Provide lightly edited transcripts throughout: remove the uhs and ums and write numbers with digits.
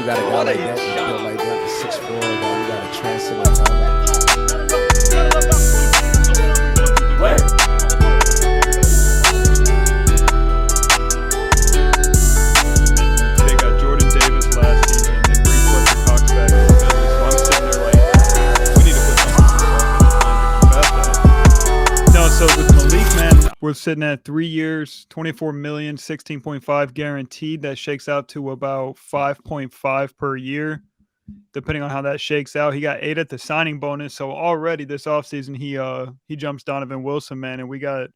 got a guy What a like that that's built shot! like that, the 6'4", that we got to transcend like that. They got Jordan Davis last season. They bring Fletcher Cox back from Philly. So I'm sitting there like, we need to put something on this offensive line to combat that. No, so with Malik, man, we're sitting at 3 years, 24 million, 16.5 guaranteed. That shakes out to about 5.5 per year, depending on how that shakes out. He got 8 at the signing bonus. So already this offseason, he jumps Donovan Wilson, man, and we got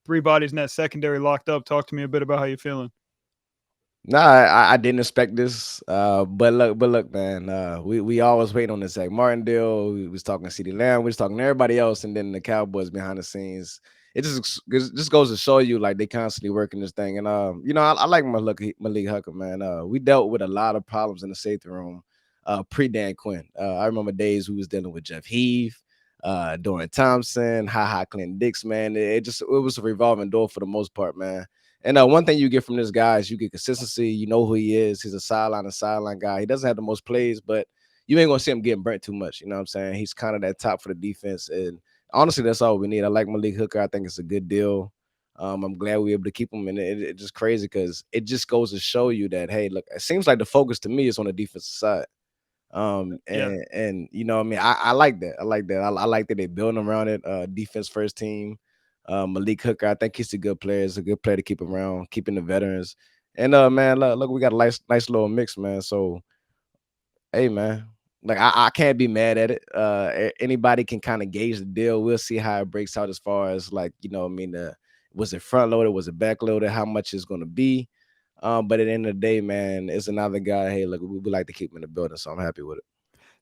3 bodies in that secondary locked up. Talk to me a bit about how you feeling. Nah, I didn't expect this. But look, man. We always wait on this Zach Martindale. We was talking to CeeDee Lamb. We was talking to everybody else, and then the Cowboys behind the scenes. It just goes to show you like they constantly working this thing. And I like Malik Hooker, man. We dealt with a lot of problems in the safety room pre Dan Quinn. I remember days we was dealing with Jeff Heath, Dorian Thompson, Clinton Dix, man. It was a revolving door for the most part, man. And one thing you get from this guy is you get consistency. You know who he is. He's a sideline guy. He doesn't have the most plays, but you ain't gonna see him getting burnt too much. You know what I'm saying? He's kind of that top for the defense. And honestly, that's all we need. I like Malik Hooker. I think it's a good deal. I'm glad we were able to keep him. And it's just crazy because it just goes to show you that, hey, look, it seems like the focus to me is on the defensive side. Yeah. And you know, what I mean, I like that. I like that. I like that they're building around it. Defense first team. Malik Hooker, I think he's a good player. He's a good player to keep around, keeping the veterans. And man, look, we got a nice little mix, man. So hey, man, like I can't be mad at it. Anybody can kind of gauge the deal. We'll see how it breaks out as far as like, you know, what I mean, was it front loaded? Was it back loaded? How much is going to be? But at the end of the day, man, it's another guy. Hey, look, we like to keep him in the building, so I'm happy with it.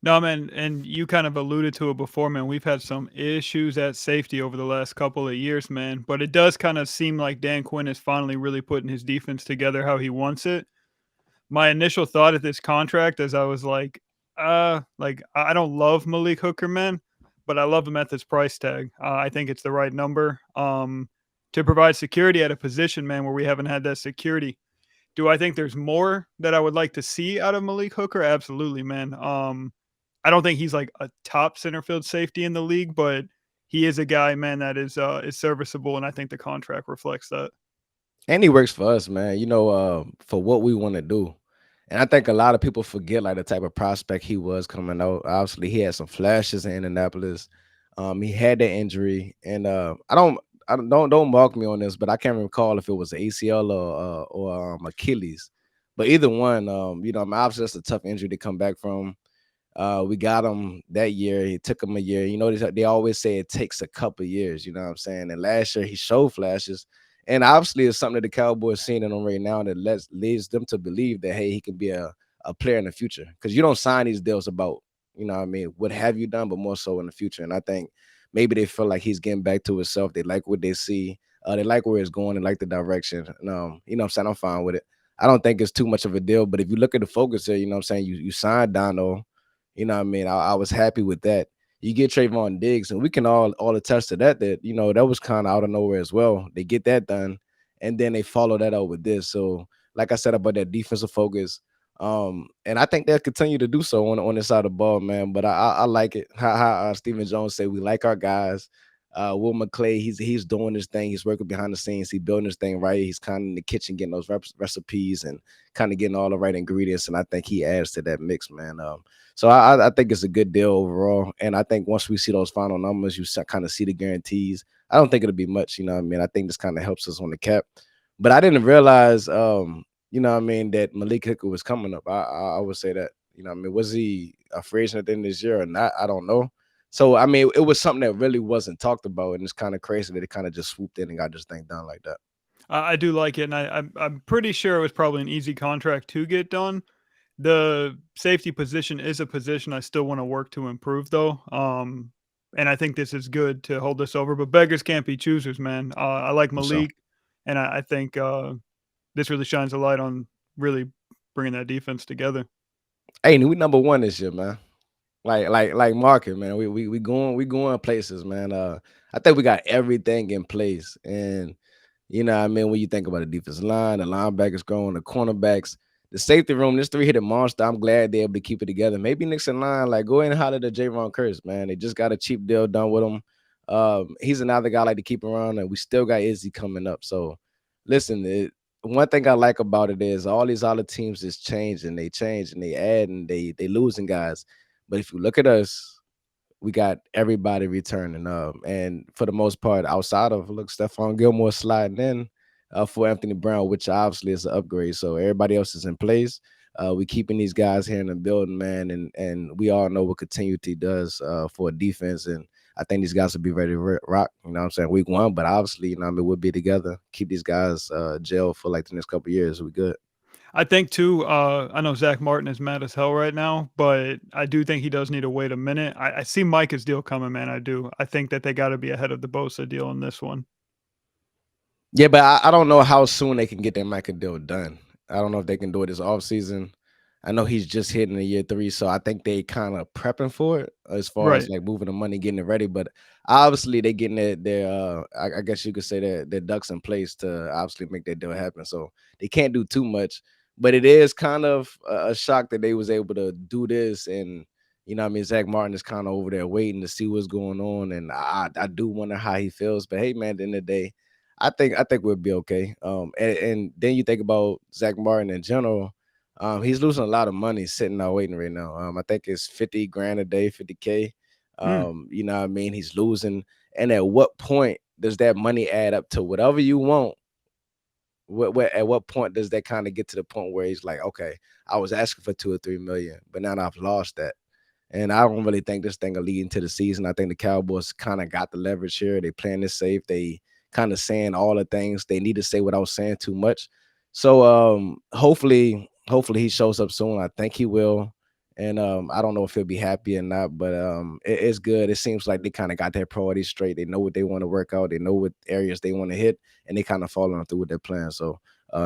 No, man, and you kind of alluded to it before, man. We've had some issues at safety over the last couple of years, man. But it does kind of seem like Dan Quinn is finally really putting his defense together how he wants it. My initial thought of this contract is I was like I don't love Malik Hooker, man, but I love him at this price tag. I think it's the right number to provide security at a position, man, where we haven't had that security. Do I think there's more that I would like to see out of Malik Hooker? Absolutely, man. I don't think he's like a top center field safety in the league, but he is a guy, man, that is serviceable, and I think the contract reflects that. And he works for us, man. You know, for what we want to do. And I think a lot of people forget like the type of prospect he was coming out. Obviously, he had some flashes in Indianapolis. He had that injury, and I don't mark me on this, but I can't recall if it was ACL or Achilles. But either one, I mean, obviously that's a tough injury to come back from. We got him that year. It took him a year. You know, they always say it takes a couple years. You know what I'm saying? And last year he showed flashes, and obviously it's something that the Cowboys seeing in him right now that leads them to believe that hey, he can be a player in the future. Because you don't sign these deals about what I mean, what have you done, but more so in the future. And I think maybe they feel like he's getting back to himself. They like what they see. They like where it's going. They like the direction. And, what I'm saying? I'm fine with it. I don't think it's too much of a deal. But if you look at the focus here, you know what I'm saying? You signed Dono. You know what I mean? I was happy with that. You get Trayvon Diggs, and we can all attest to that. That that was kind of out of nowhere as well. They get that done, and then they follow that up with this. So, like I said about that defensive focus, and I think they'll continue to do so on this side of the ball, man. But I like it. How Stephen Jones said we like our guys. Will McClay, he's doing his thing. He's working behind the scenes. He's building his thing right. He's kind of in the kitchen getting those recipes and kind of getting all the right ingredients. And I think he adds to that mix, man. So I think it's a good deal overall. And I think once we see those final numbers, you kind of see the guarantees. I don't think it'll be much, you know what I mean? I think this kind of helps us on the cap. But I didn't realize, that Malik Hooker was coming up. I would say that, was he a free agent at the end of this year or not? I don't know. So, I mean, it was something that really wasn't talked about. And it's kind of crazy that it kind of just swooped in and got this thing done like that. I do like it, and I'm pretty sure it was probably an easy contract to get done. The safety position is a position I still want to work to improve, though. And I think this is good to hold this over. But beggars can't be choosers, man. I like So, Malik, and I think this really shines a light on really bringing that defense together. hey, we number one this year, man. Like market, man. We going places, man. I think we got everything in place. And when you think about the defensive line, the linebackers growing, the cornerbacks, the safety room, this three headed monster. I'm glad they're able to keep it together. Maybe next in line, like go ahead and holler at Javon Curse, man. They just got a cheap deal done with him. He's another guy I like to keep around, and we still got Izzy coming up. So, listen, one thing I like about it is all these other teams is change and they add and they losing guys. But if you look at us, we got everybody returning. And for the most part, outside of look, Stephon Gilmore sliding in for Anthony Brown, which obviously is an upgrade. So everybody else is in place. We keeping these guys here in the building, man, and we all know what continuity does for a defense. And I think these guys will be ready to rock. You know what I'm saying? Week one, but obviously, you know, what I mean, we'll be together. Keep these guys jail for like the next couple of years. We good. I think too. I know Zach Martin is mad as hell right now, but I do think he does need to wait a minute. I see Micah's deal coming, man. I do. I think that they got to be ahead of the Bosa deal in this one. Yeah, but I don't know how soon they can get that Micah deal done. I don't know if they can do it this offseason. I know he's just hitting the year three, so I think they kind of prepping for it as far as Right. like moving the money, getting it ready. But obviously they getting their I guess you could say their ducks in place to obviously make that deal happen. So they can't do too much. But it is kind of a shock that they was able to do this, and you know what I mean, Zach Martin is kind of over there waiting to see what's going on, and I do wonder how he feels. But hey, man, at the end of the day, I think we'll be okay. And then you think about Zach Martin in general. He's losing a lot of money sitting out waiting right now. I think it's 50 grand a day, 50K. Mm. You know what I mean? He's losing. And at what point does that money add up to whatever you want? At what point does that kind of get to the point where he's like, okay, I was asking for 2 or 3 million, but now I've lost that. And I don't really think this thing will lead into the season. I think the Cowboys kind of got the leverage here. They playing this safe. They kind of saying all the things they need to say without saying too much. So hopefully he shows up soon. I think he will. And I don't know if he'll be happy or not, but it's good. It seems like they kind of got their priorities straight. They know what they want to work out. They know what areas they want to hit, and they kind of following through with their plan. So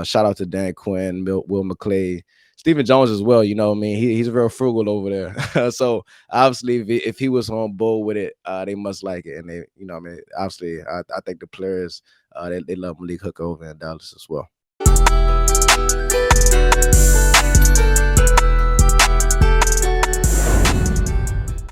shout out to Dan Quinn, Will McClay, Stephen Jones as well. You know what I mean? He's real frugal over there. So obviously, if he was on board with it, they must like it. And they, you know what I mean? Obviously, I think the players, they love Malik Hooker over in Dallas as well.